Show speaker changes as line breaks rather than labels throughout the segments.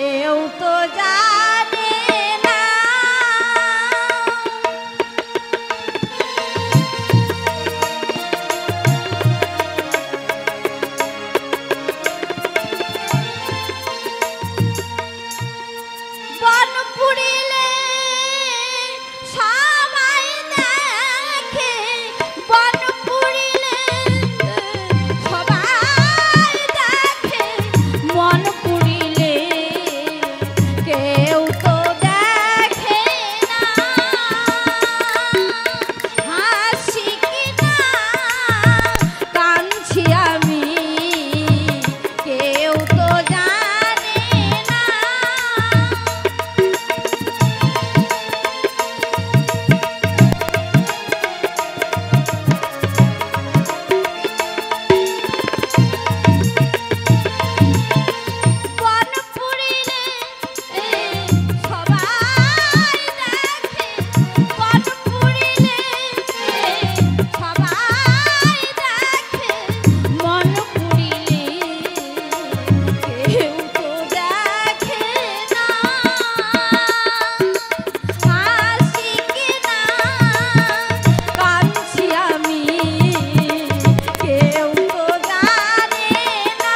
কেউ তো জানে না। বন পুড়িলে সবাই দেখে, বন পুড়িলে সবাই দেখে, মন পুড়িলে কেউ তো দেখে না। হাসি কিনা কাঁদছি আমি, কেউ তো জানে না। বন পুড়িলে সবাই দেখে, বন পুড়িলে সবাই দেখে, মন পুড়িলে কেউ তো দেখে না। হাসি কিনা কাঁদছি আমি, কেউ তো জানে না।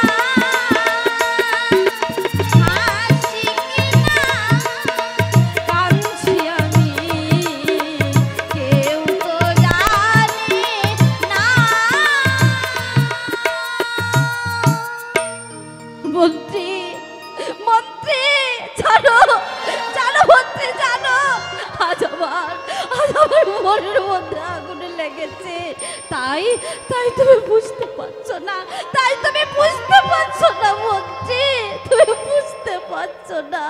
হাসি কিনা কাঁদছি আমি, কেউ তো জানে না। মন্ত্রী, মন্ত্রী জানো, জানো মন্ত্রী জানো, আজ আমার মনের মধ্যে আগুনে লেগেছে। তাই তাই তুমি বুঝতে পারছো না, তাই তুমি বুঝতে পারছো না মন্ত্রী, তুমি বুঝতে পারছো না।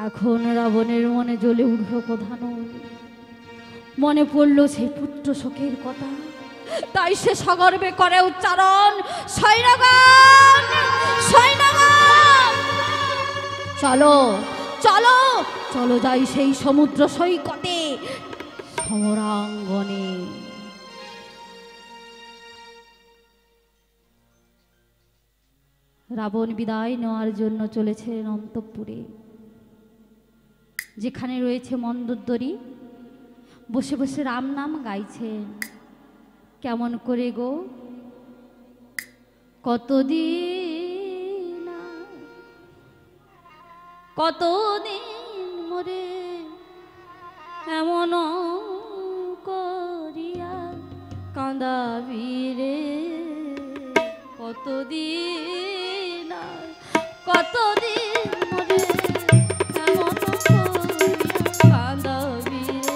এখন রাবণের মনে জ্বলে উঠল প্রধান, মনে পড়লো সেই পুত্র শোকের কথা। তাই সে সগর্বে করে উচ্চারণ, সৈন্যগণ, সৈন্যগণ, চলো চলো চলো যাই সেই সমুদ্র সৈকতে, সমরাঙ্গনে। রাবণ বিদায় নেওয়ার জন্য চলেছেন অন্তঃপুরে, যেখানে রয়েছে মন্দোদরী। বসে বসে রাম নাম গাইছেন। কেমন করে গো, কতদিন কতদিন মরে এমন করিয়া কাঁদাবি রে, কতদিন কতদিন মরে এমন করিয়া কাঁদাবি রে।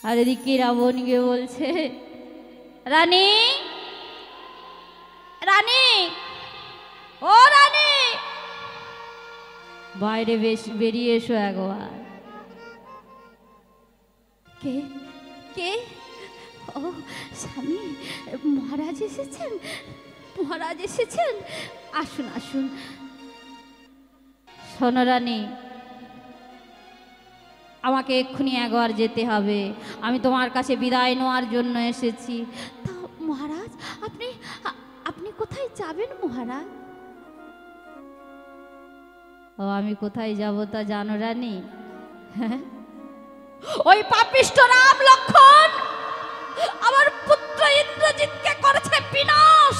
আর এদিকে রাবণ গিয়ে বলছে, রানী রানী, ও রানী, বাইরে বেরিয়ে এসো একবার। কে কে? ও স্বামী, মহারাজ এসেছেন, মহারাজ এসেছেন, আসুন আসুন। শোনো রানী, আমাকে এক্ষুনি একবার যেতে হবে, আমি তোমার কাছে বিদায় নেওয়ার জন্য এসেছি। তা মহারাজ, আপনি আপনি কোথায় যাবেন মহারাজ? ও আমি কোথায় যাব তা জানো রানী? ওই পাপিষ্ঠ রাম লক্ষ্মণ আমার পুত্র ইন্দ্রজিৎকে করেছে বিনাশ,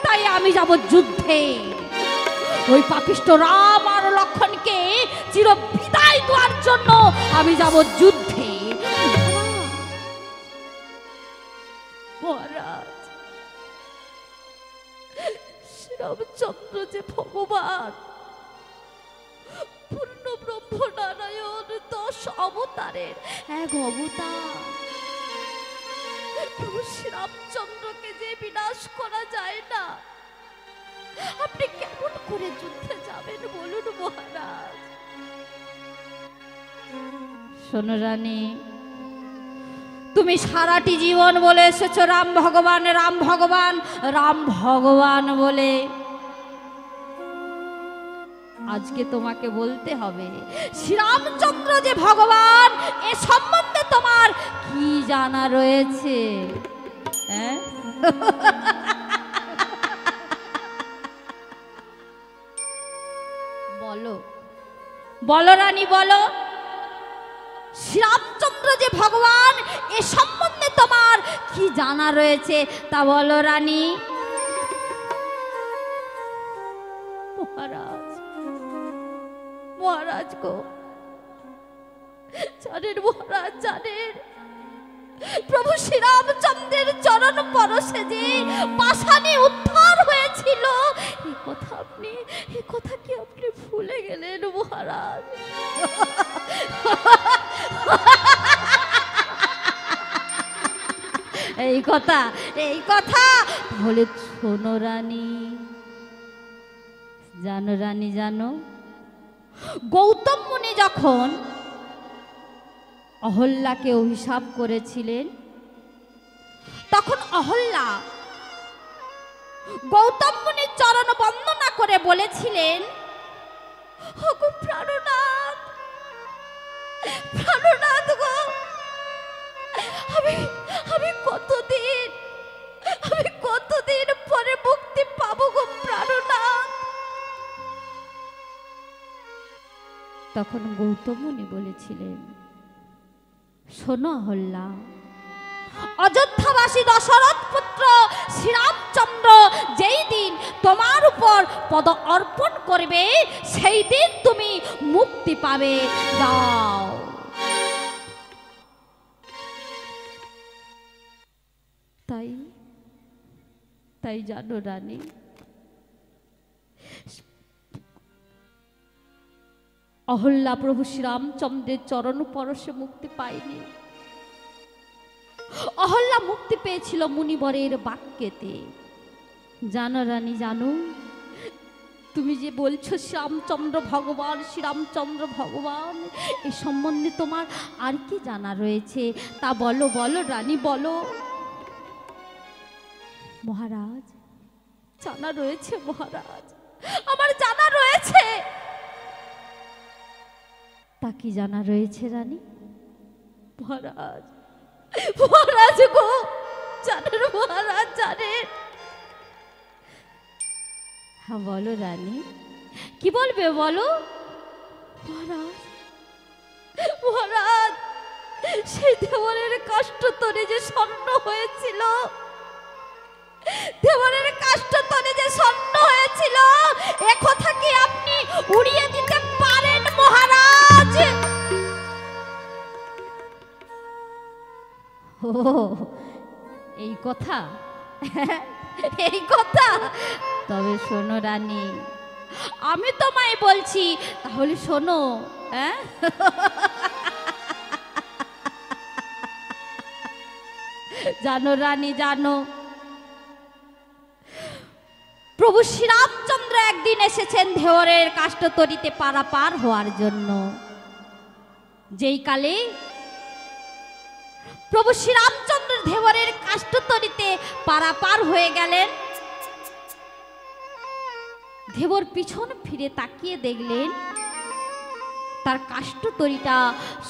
তাই আমি যাব যুদ্ধে। ওই পাপিষ্ঠ রাম আর লক্ষ্মণকে চির বিদায় দেওয়ার জন্য আমি যাব যুদ্ধে। মহারাজ, শ্রীরামচন্দ্র যে ভগবান, পূর্ণ ব্রহ্ম নারায়ণ 10 অবতারের এক অবতার, প্রভু শ্রীরামচন্দ্রকে যে বিনাশ করা যায় না, আপনি কেমন করে যুদ্ধে যাবেন বলুন মহারাজ? শোনো রানী, তুমি সারাটি জীবন বলে এসেছো রাম ভগবান রাম ভগবান রাম ভগবান বলে, আজকে তোমাকে বলতে হবে শ্রীরামচন্দ্র যে ভগবান এ সম্বন্ধে তোমার কি জানা রয়েছে? বলো বলো রানী, বলো, শ্রীরামচন্দ্র যে ভগবান এ সম্বন্ধে তোমার কি জানা রয়েছে তা বলো রানী। মহারাজ, মহারাজ গো, জানেন মহারাজ, জানেন প্রভু শ্রীরামচন্দ্রের চরণ পরশে যে পাষাণে উদ্ধার হয়েছিল, এ কথা কি আপনি ভুলে গেলেন মহারাজ? এই কথা তাহলে শোনো রানী, জানো রানী, জানো গৌতম মুনি যখন অহল্যাকে অভিশাপ করেছিলেন, তখন অহল্যা গৌতম মুনির চরণ বন্দনা করে বলেছিলেন, ওগো প্রাণনাথ, প্রাণনাথ গো, আমি কতদিন পরে মুক্তি পাবো গো প্রাণনাথ? তখন গৌতম মুনি বলেছিলেন, শোনো অহল্যা, অযোধ্যাবাসী দশরথ পুত্র শ্রীরামচন্দ্র যেই দিন তোমার উপর পদ অর্পণ করবে, সেই দিন তুমি মুক্তি পাবে, যাও। তাই জানো রানী, অহল্যা প্রভু শ্রীরামচন্দ্রের চরণ পরশে মুক্তি পায়নি, অহল্যা মুক্তি পেয়েছিল মুনিবরের বাক্যেতে। জানো রানী, জানো, তুমি যে বলছো শ্রীরামচন্দ্র ভগবান এ সম্বন্ধে তোমার আর কি জানা রয়েছে তা বলো, বলো রানী, বলো। মহারাজ, জানা রয়েছে মহারাজ, আমার জানা রয়েছে। তা কি জানা রয়েছে রানী? মহারাজ, মহারাজ গো, জানেন মহারাজ, জানেন? হ্যাঁ বলো রানী, কি বলবে বলো। মহারাজ, মহারাজ, সেই দেওয়ালের কাষ্ঠতলে যে স্বর্ণ হয়েছিল, দেওয়ালের কাষ্ঠতলে যে স্বর্ণ হয়েছিল, এ কথা কি আপনি উড়িয়ে দিতে পারেন মহারাজ? ও এই কথা, এই কথা, তবে শোনো রানী, আমি তোমায় বলছি, তাহলে শোনো। জানো রানী জানো, প্রভু শ্রীরামচন্দ্র একদিন এসেছেন দেওরের কাষ্ঠতরীতে পারাপার হওয়ার জন্য। যেই কালে প্রভু শ্রীরামচন্দ্র দেওরের কাষ্ঠতরীতে পারাপার হয়ে গেলেন, দেবর পিছন ফিরে তাকিয়ে দেখলেন তার কাষ্ঠতরীটা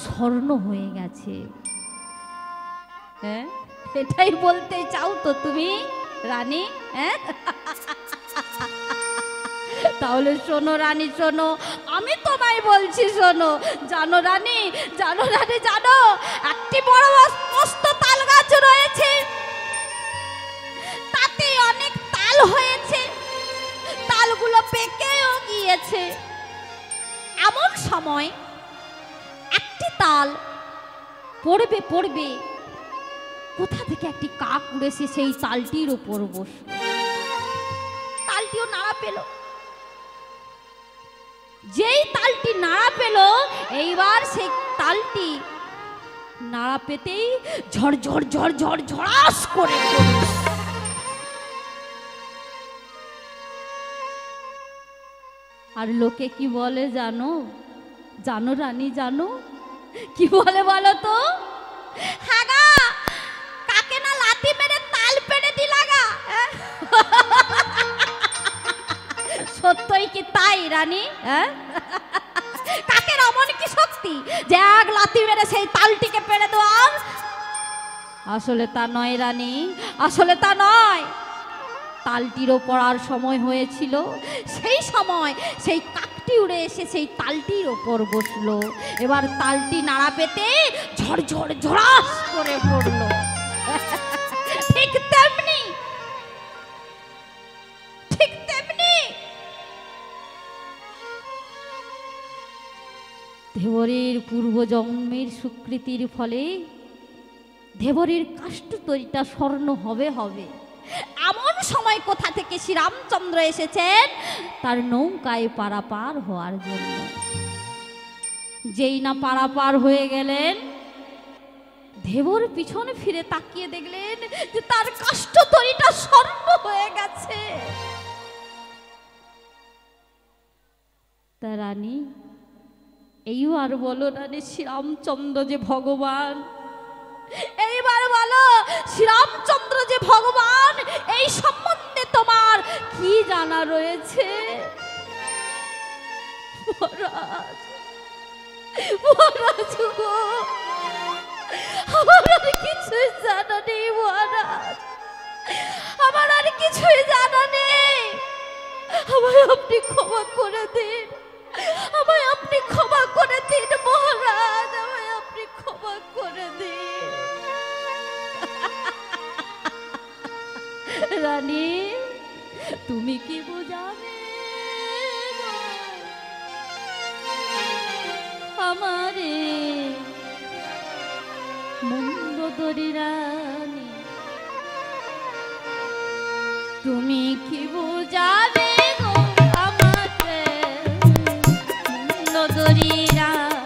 স্বর্ণ হয়ে গেছে। হ্যাঁ, এটাই বলতে চাও তো তুমি রানী? হ্যাঁ, তাহলে শোনো রানী শোনো, আমি তোমায় বলছি শোনো। জানো রানী, জানো রানী জানো, একটি বড় মস্ত তাল গাছ রয়েছে, তাতে অনেক তাল হয়েছে, তালগুলো পেকেও গিয়েছে। এমন সময় একটি তাল পড়বে পড়বে, কোথা থেকে একটি কাক উড়েছে সেই তালটির উপর বসল। তালটিও নাড়া পেল। যেই তালটি নাড়া পেল, এইবার সেই তালটি নাড়া পেতেই ঝড় ঝড় ঝড় ঝড় ঝড়াস করে পড়ল। আর লোকে কি বলে জানো? জানো রানী জানো কি বলে বলো তো? হ্যাঁ গা, কাকে না লাথি মেরে তাল পেড়ে দিলা গা। সত্যই কি তাই রানী? কাকের অমন কি শক্তি যে এক লাথি মেরে সেই তালটিকে পেড়ে দেওয়ার? আসলে তা নয় রানী, আসলে তা নয়। তালটিরও পড়ার সময় হয়েছিল, সেই সময় সেই কাকটি উড়ে এসে সেই তালটির ওপর বসলো। এবার তালটি নাড়া পেতে ঝড় ঝড় ঝড়াস করে পড়লো। ঠিক তেমনি, ঠিক তেমনি দেবরের পূর্বজন্মের স্বীকৃতির ফলে দেবরের কাষ্ঠতরীটা স্বর্ণ হবে হবে। এমন সময় কোথা থেকে শ্রীরামচন্দ্র এসেছেন তার নৌকায় পারাপার হওয়ার জন্য। যেই না পারাপার হয়ে গেলেন, দেবর পিছনে ফিরে তাকিয়ে দেখলেন যে তার কাষ্ঠতরীটা স্বর্ণ হয়ে গেছে। তা রানী, এইবার বলো রানী, শ্রীরামচন্দ্র যে ভগবান, এইবার বলো শ্রীরামচন্দ্র যে ভগবান, এই সম্বন্ধে তোমার কি জানা রয়েছে? মহারাজ, মহারাজ গো, আমার আর কিছুই জানা নেই মহারাজ, আমার আর কিছুই জানা নেই। আমায় আপনি ক্ষমা করে দিন, আমায় আপনি ক্ষমা করে দিন মহারাজ, আমায় আপনি ক্ষমা করে দিন। রানী, তুমি কি বোঝাবে আমারে মন্দোদরী রানী? তুমি কি বোঝাবে গো আমারে মন্দোদরী রানী?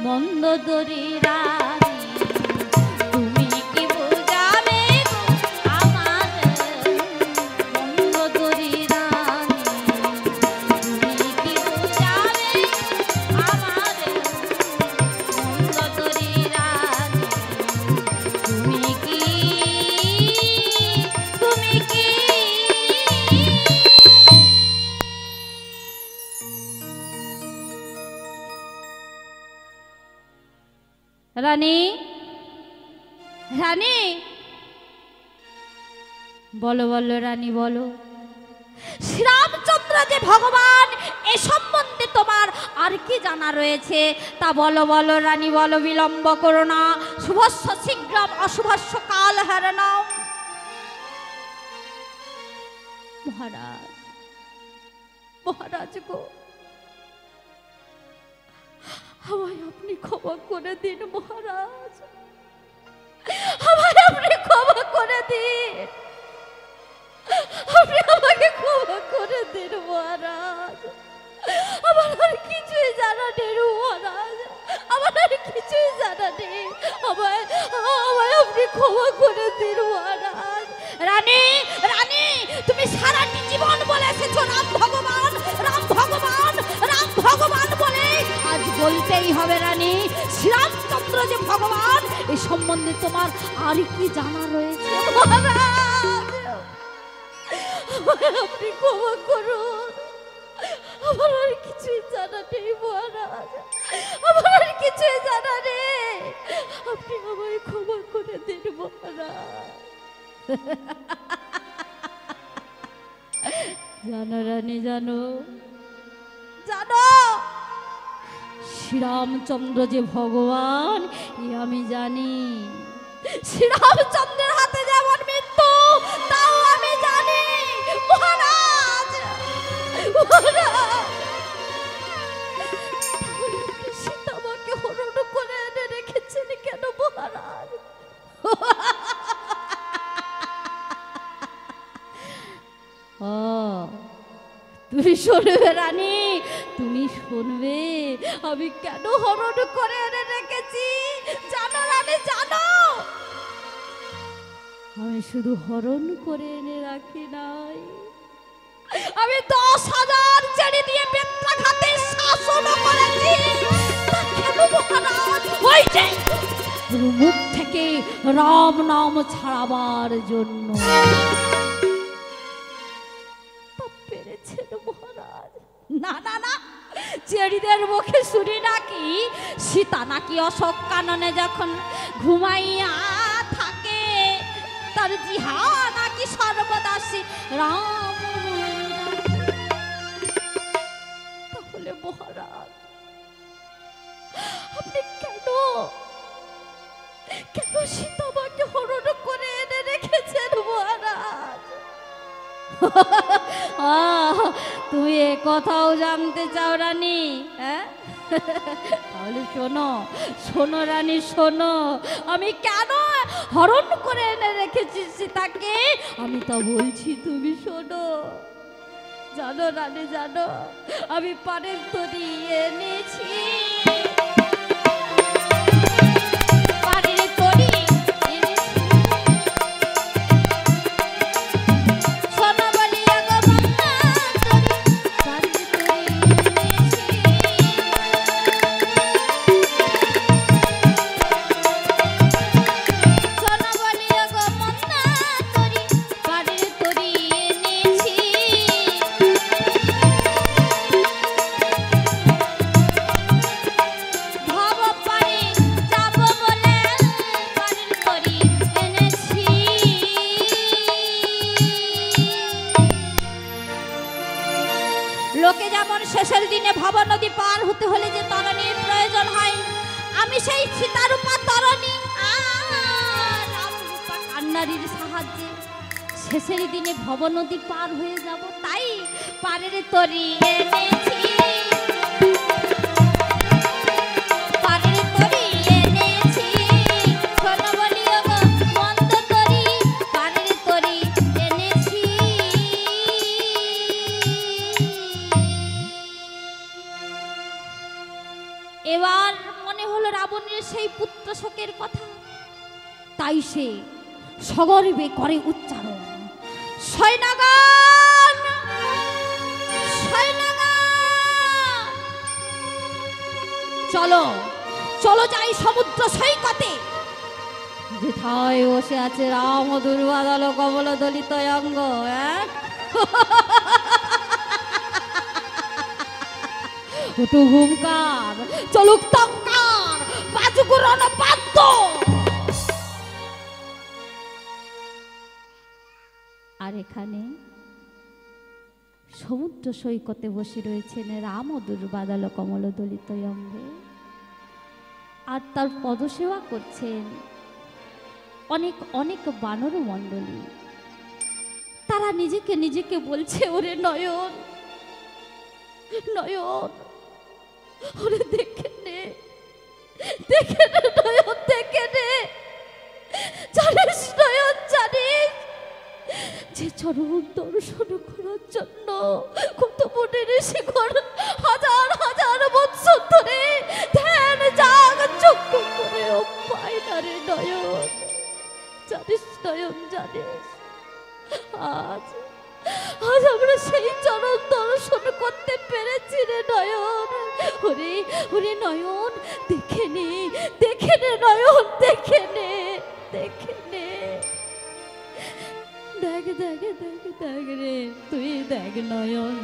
মন্দোদরী রানী তুমি কি বুঝাবে গো আমার মন্দোদরী রানী তুমি কি বুঝাবে আমার মন্দোদরী রানী তুমি কি রানী রানী বলো বলো রানী বলো শ্রীরামচন্দ্র যে ভগবান এ সম্বন্ধে তোমার আর কি জানা রয়েছে তা বলো বলো রানী বলো বিলম্ব করো না শুভস্য শীঘ্রম অশুভস্য কাল হারণম মহারাজ মহারাজ গো আমায় আপনি ক্ষমা করে দিন মহারাজ আমায় আপনি ক্ষমা করে দিন আপনি আমাকে ক্ষমা করে দিন মহারাজ আমার আর কিছুই জানা নেই মহারাজ আমার আর কিছুই জানা নেই আমায় আপনি ক্ষমা করে দিন মহারাজ রানী রানী তুমি সারাটি জীবন বলে এসেছো রাম ভগবান রাম ভগবান রাম ভগবান বলে আজ বলতেই হবে রানী শ্রীরামচন্দ্র যে ভগবান এই সম্বন্ধে তোমার আর কি জানা রয়েছে মহারাজ আপনি ক্ষমা করুন আমার আর কিছুই জানা নেই মহারাজ আমার আর কিছুই জানা নেই আপনি আমায় ক্ষমা করে দিন মহারাজ জানো রানী জানো জানো শ্রীরামচন্দ্র যে ভগবান এ আমি জানি শ্রীরামচন্দ্রের হাতে যেমন মৃত্যু তাও আমি জানি মহারাজ সীতামাকে হরণ করে এনে রেখেছেন কেন মহারাজ ও তুমি শুনবে রানী তুমি শুনবে আমি কেন হরণ করে এনে রেখেছি জানো রানী জানো আমি শুধু হরণ করে এনে রাখি নাই আমি 10,000 চেড়ে দিয়ে বেত্রাঘাতে শাসন করেছি কেন মহারাজ ওই যে মুখ থেকে রাম নাম ছাড়াবার জন্য মহারাজ না না না চেড়িদের মুখে শুনি নাকি সীতা নাকি অশোক কাননে যখন ঘুমাইয়া থাকে তার জিহা নাকি সর্বদা রাম তাহলে মহারাজ আপনি কেন কেন সীতামাকে হরণ করে এনে রেখেছেন মহারাজ তুমি এ কথাও জানতে চাও রানী হ্যাঁ তাহলে শোনো শোনো রানী শোনো আমি কেন হরণ করে এনে রেখেছি সীতাকে আমি তা বলছি তুমি শোনো জানো রানী জানো আমি পানের তরি এনেছি লোকে যেমন শেষের দিনে ভবা নদী পার হতে হলে যে তরণীর প্রয়োজন হয় আমি সেই সীতারূপা তরণী রামরূপা কান্নারির সাহায্যে শেষের দিনে ভব নদী পার হয়ে যাব তাই পারের তরি এনেছি এবার মনে হলো রাবণের সেই পুত্র শোকের কথা, তাই সে সগর্বে করে উচ্চারণ, সৈন্যগণ, সৈন্যগণ, চলো চলো যাই সমুদ্র সৈকতে, যেথায় বসে আছে রাম দুর্বাদল কমল দলিত অঙ্গ। উঠু হুঙ্কার, চলুক টঙ্কার, বাজুক রণবাদ্য। আর এখানে সমুদ্র সৈকতে বসে রয়েছেন রাম দুর্বাদল কমল দলিত অঙ্গে, আর তার পদসেবা করছেন অনেক অনেক বানর মণ্ডলী। তারা নিজেকে নিজেকে বলছে, ওরে নয়ন, নয়ন, ওরে দেখে নে, দেখে নে নয়ন, দেখে নে। জানিস নয়ন, জানিস যে চরণ দর্শন করার জন্য কত মনের শিখর হাজার হাজার বৎসর ধরে ধ্যান জাগ চক্র করে পায় না রে নয়ন। জানিস নয়ন, জানিস আজ আজ আমরা সেই চরণ দর্শন করতে পেরেছি রে নয়ন। ওরে ওরে নয়ন, দেখে নে, দেখে নে নয়ন, দেখে নে, দেখে নে। দেখ দেখ দেখ দেখ রে, তুই দেখ নয়ন,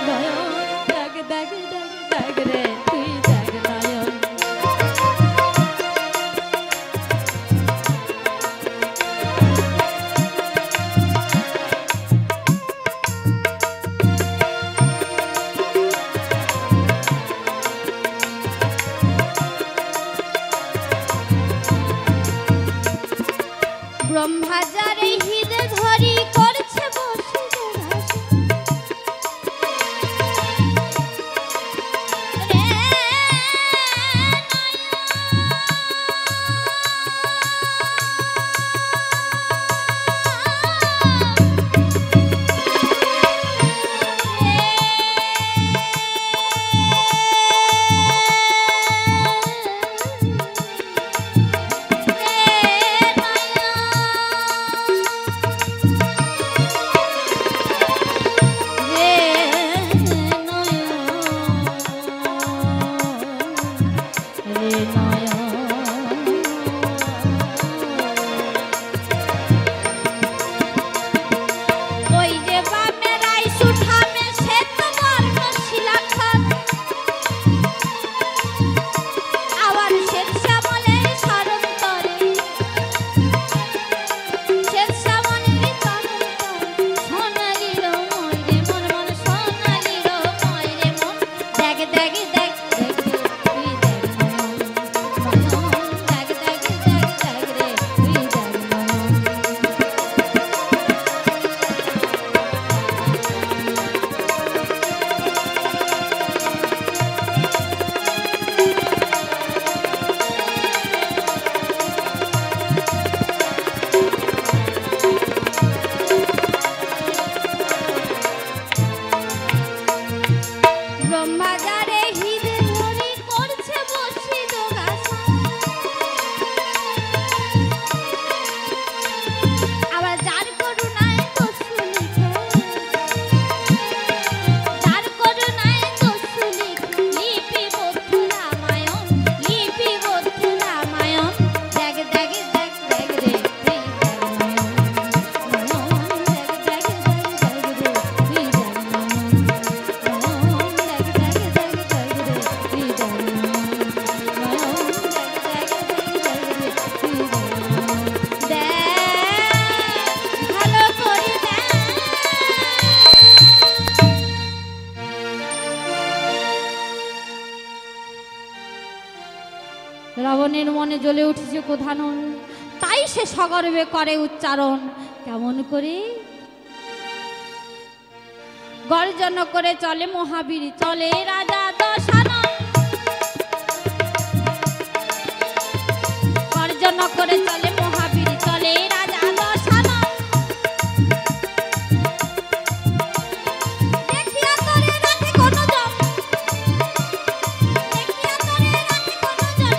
নয়ন, দেখ দেখ দেখ দেখ রে, তুই দেখ নয়ন। ব্রহ্মাজারে হৃদয় ধরি করছে বসে রাবণের মনে জ্বলে উঠেছে কোধানন, তাই সে সগর্বে করে উচ্চারণ। কেমন করে? গর্জন করে চলে মহাবীর, চলে রাজা দশানন। গর্জন করে চলে মহাবীর, চলে রাজা দশানন। দেখিয়া তরে রাখে কোন জন, দেখিয়া তরে রাখে কোন জন,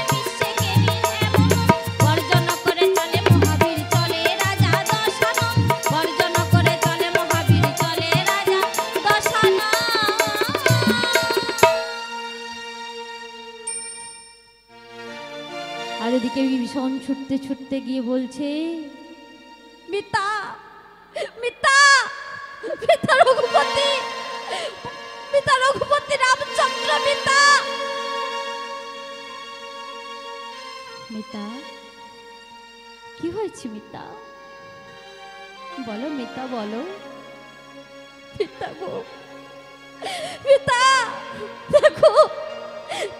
আর এদিকে বিভীষণ ছুটতে ছুটতে গিয়ে বলছে, মিতা মিতা মিতা রঘুপতি, মিতা রঘুপতি রামচন্দ্র, মিতা। মিতা, কি হয়েছে মিতা? বলো মিতা, বলো। মিতা গো, মিতা দেখো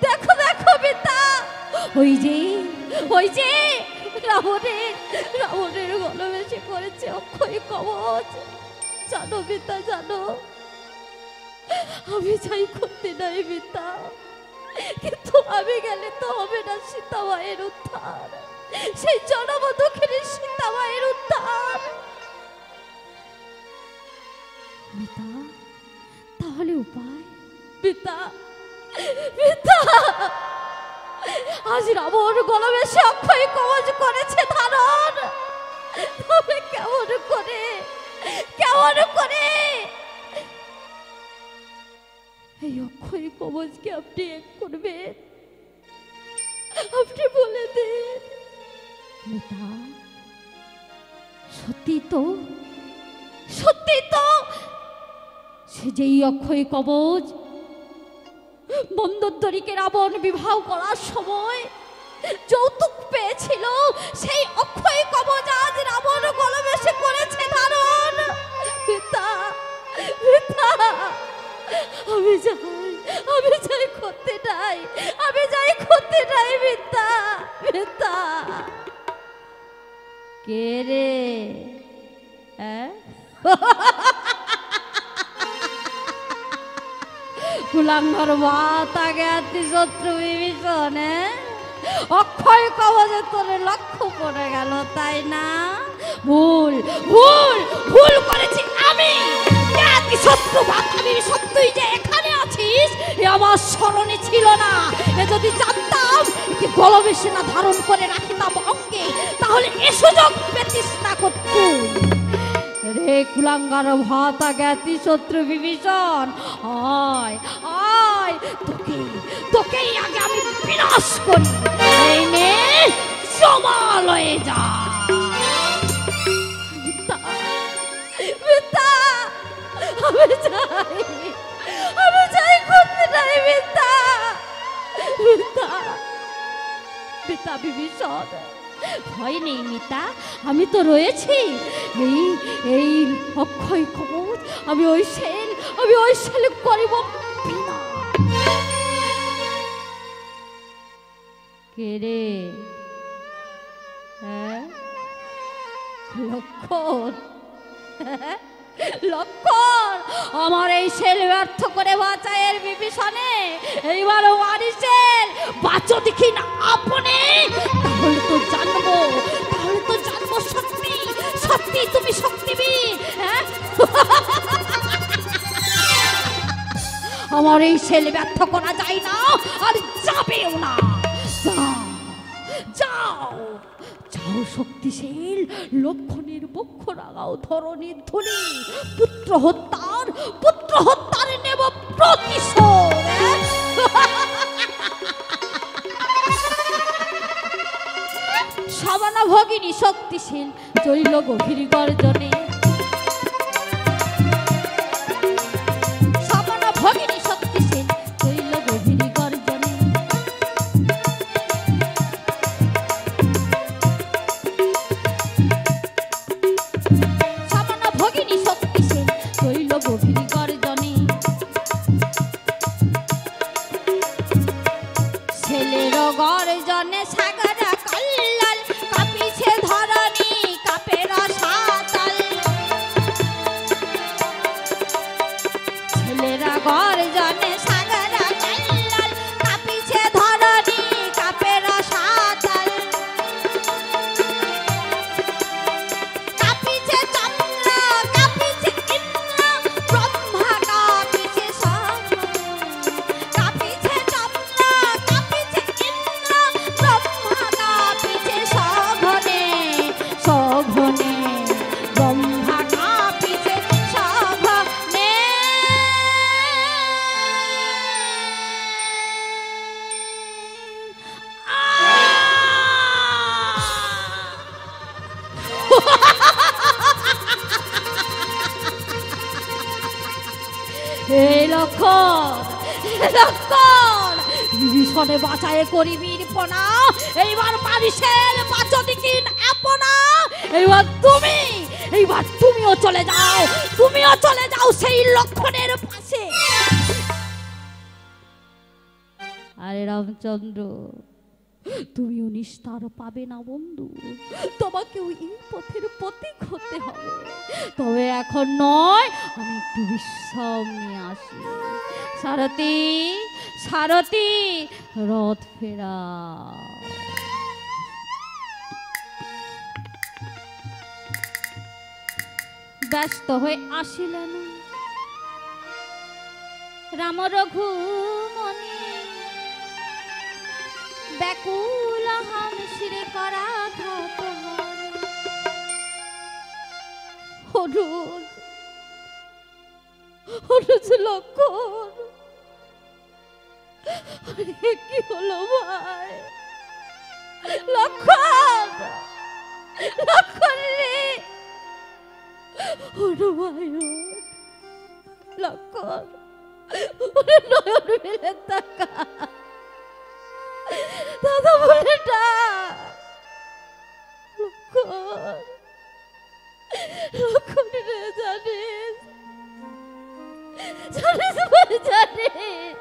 দেখো দেখো মিতা, ওই যে রাবণের গলবেশে করেছে অক্ষয় কবচ। জানো মিতা, জানো আমি চাই করতে নাই মিতা, কিন্তু আমি গেলে তো হবে না সীতা মায়ের উদ্ধার, সেই জনমদুখের সীতা মায়ের উদ্ধার। মিতা, তাহলে উপায়? মিতা মিতা, আজ রাবণ গলবেশে অক্ষয় কবচ করেছে ধারণ, তবে কেমন করে এই অক্ষয় কবচকে আপনি এক করবেন? আপনি বলে দেন। মিতা, সত্যি তো সে যেই অক্ষয় কবচ মন্দোদরীকে রাবণ বিবাহ করার সময় যৌতুক পেয়েছিল, সেই অক্ষয় কবচ আজ রাবণ গলবেশে করেছে ধারণ। পিতা পিতা, আমি যাই করতে নাই পিতা পিতা। কে রে? কুলাঙ্গর মাতা জ্ঞাতি শত্রু বিভীষণ, অক্ষয় কবচে তোরে লক্ষ্য পড়ে গেল, তাই না? ভুল করেছি আমি। জ্ঞাতি শত্রু মাতা বিভীষণ, তুই যে এখানে আছিস এ আমার স্মরণে ছিল না। এ যদি জানতাম কি গলবেশে না ধারণ করে রাখিতাম অঙ্গে, তাহলে এ সুযোগ পেতিস না করতুম। রে কুলাঙ্গার ভাতা জ্ঞাতি শত্রু বিভীষণ, আয় তোকেই আগে আমি বিনাশ করি। এই নে জমালয়ে যা। আমি যাই করতে নাই পিতা বিভীষণ। ভয় নেই মিতা, আমি তো রয়েছি। এই অক্ষয় কবচ আমি ওই সেল করিব বিনা। কে রে? লক্ষণ, আমার এই সেল ব্যর্থ করে বাঁচায়ের বিভীষণে এইবারও মারিসেল বাঁচো দেখি না আপনে। তাহলে তো জানবো সত্যি তুমি শক্তিবীর। আমার এই সেল ব্যর্থ করা যায় না, আর যাবেও না। যাও শক্তিশীল লক্ষণের বক্ষ রাগাও ধরণীর ধ্বনি। পুত্র হত্যার নেব প্রতিশোধ। সমানা ভগিনী শক্তিশীল চলিল গভীর গর্জনে। সমানা ভগিনী শক্তিশীল চলিল গভীর গর্জনে। সমানা ভগিনী শক্তিশীল চলিল গভীর গর্জনে। ছেলের গর্জনে সাগর কল্লাল, কাঁপিছে ধরণী কাপের সাতাল। লক্ষণ লক্ষণ বিভীষণে বাঁচায় করিবি পনা এইবার মানুষের বাঁচতি কিন আপনা এইবার তুমিও চলে যাও সেই লক্ষণের পাশে। আরে রামচন্দ্র তুমিও নিস্তার পাবে না বন্ধু, তোমাকেও এই পথের পথিক হতে হবে। তবে এখন নয়, আমি একটু বিশ্রাম নিয়ে আসি। সারথি সারথি রথ ফেরা। ব্যস্ত হয়ে আসিলেন রাম রঘুমণি, ব্যাকুল হান শিরে করা ঘাত হরুজ হরুজ লক্ষণ। কি হলো ভাই? লক্ষণ লক্ষণ রে ওরে ভাই লক্ষণ ওরে নয়ন মেলে তাকা দাদা বলে ডাক লক্ষণ লক্ষণ রে জানিস জানিস ভাই জানিস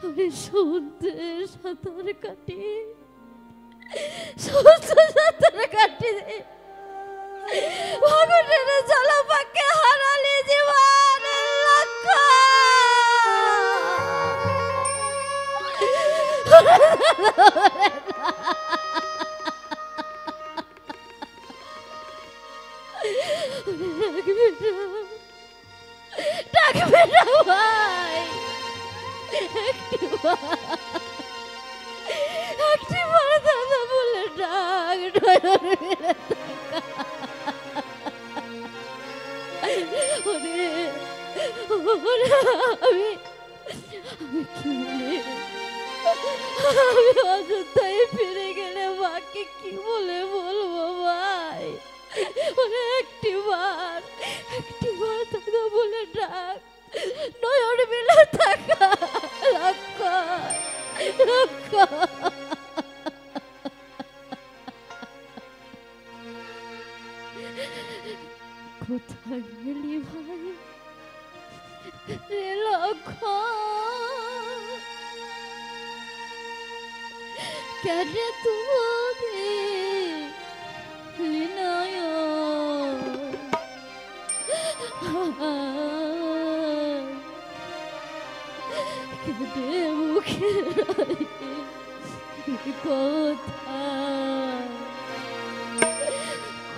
আমি সমুদ্রে সাঁতার কাটি সমুদ্রে সাঁতার কাটি ভাগনের জলপাকে হারালি জীবন ডাকবে না ভাই একটি বার দাদা বলে ডাক আমি অযোধ্যায় ফিরে গেলে মাকে কি বলে বলবো ভাই? একটি বার দাদা বলে ডাক নয়ন মিলে থাকা কোথায় গেলি ভাই রে লক্ষণ? কেন তুমি কেটে মুখে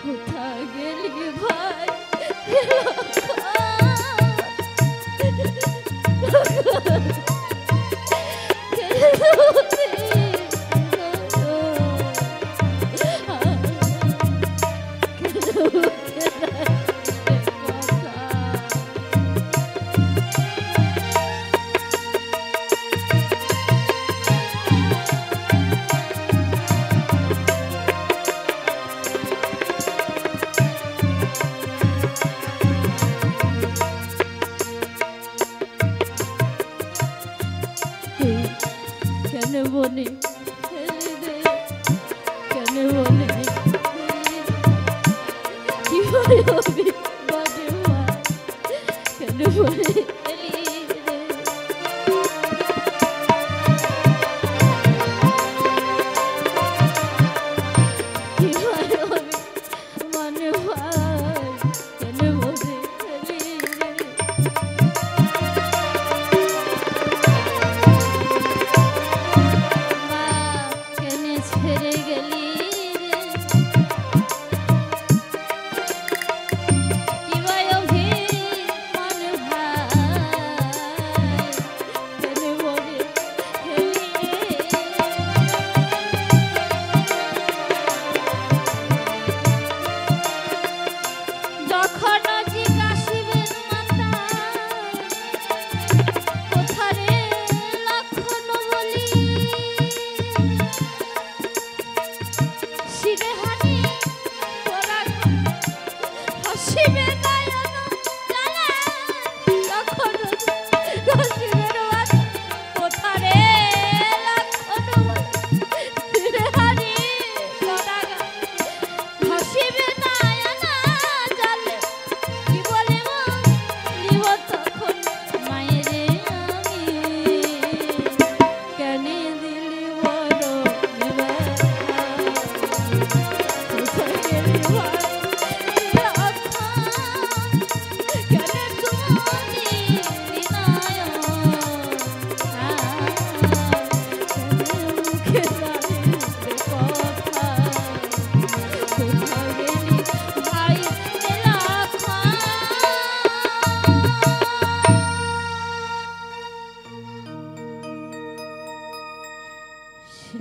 কোথা গেলি ভাই? বনে কেন বনে কি হবে বাজে কেন বনে কি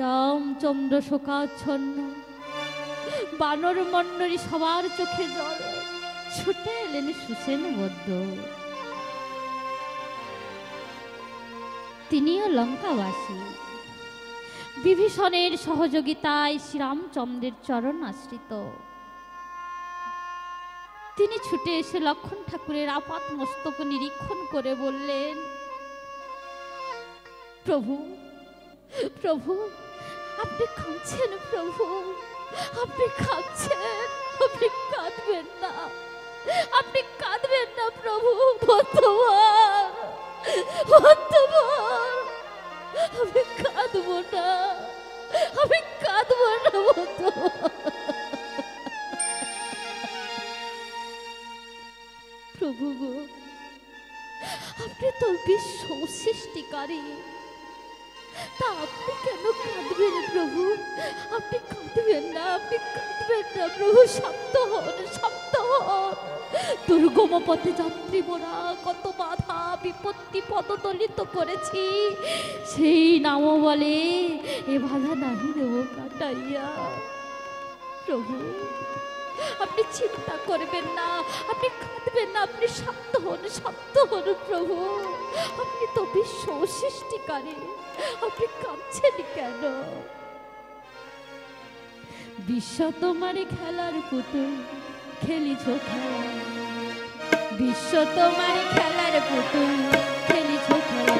রামচন্দ্র শোকাচ্ছন্ন, বানর মন্ডলী সবার চোখে জল, ছুটে এলেন সুসেন বদ্ধ। তিনিও লঙ্কাবাসী, বিভীষণের সহযোগিতায় শ্রীরামচন্দ্রের চরণ আশ্রিত। তিনি ছুটে এসে লক্ষণ ঠাকুরের আপাত মস্তক নিরীক্ষণ করে বললেন, প্রভু প্রভু, আপনি কাঁদছেন প্রভু, আপনি কাঁদছেন, আপনি কাঁদবেন না, আপনি কাঁদবেন না প্রভু। বর্তমান বর্তমান, আমি কাঁদবো না, আমি কাঁদবো না বর্তমান। প্রভু গো, আপনি তো বিশ্ব সৃষ্টিকারী, তা আপনি কেন কাঁদবেন প্রভু? আপনি কাঁদবেন না, আপনি কাঁদবেন না প্রভু। শান্ত হন, শান্ত হন। দুর্গম পথে যাত্রী মোরা কত বাধা বিপত্তি পদতলিত করেছি, সেই নামও বলে এ বাধা নাহি দেব কাটাইয়া। প্রভু, আপনি চিন্তা করবেন না, আপনি কাঁদবেন না, আপনি শান্ত হন, শান্ত হন প্রভু। আপনি তো বিশ্ব সৃষ্টিকারী, আপনি কাঁদছেন কেন? বিশ্ব তোমার খেলার পুতুল, খেলিছ খেলা, বিশ্ব তোমার খেলার পুতুল, খেলিছ খেলা।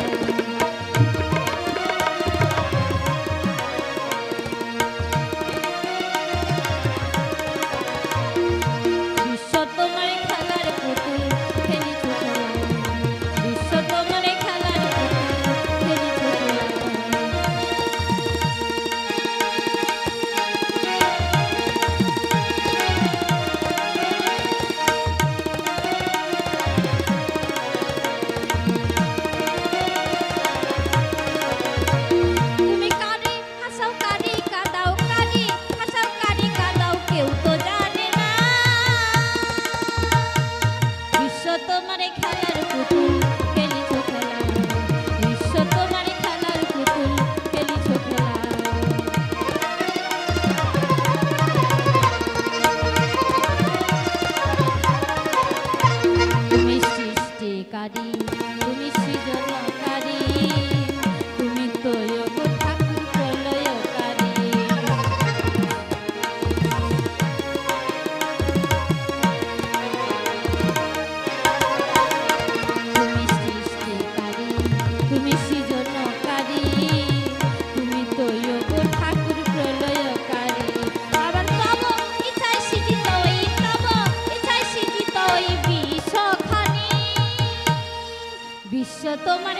বিশ্ব তোমার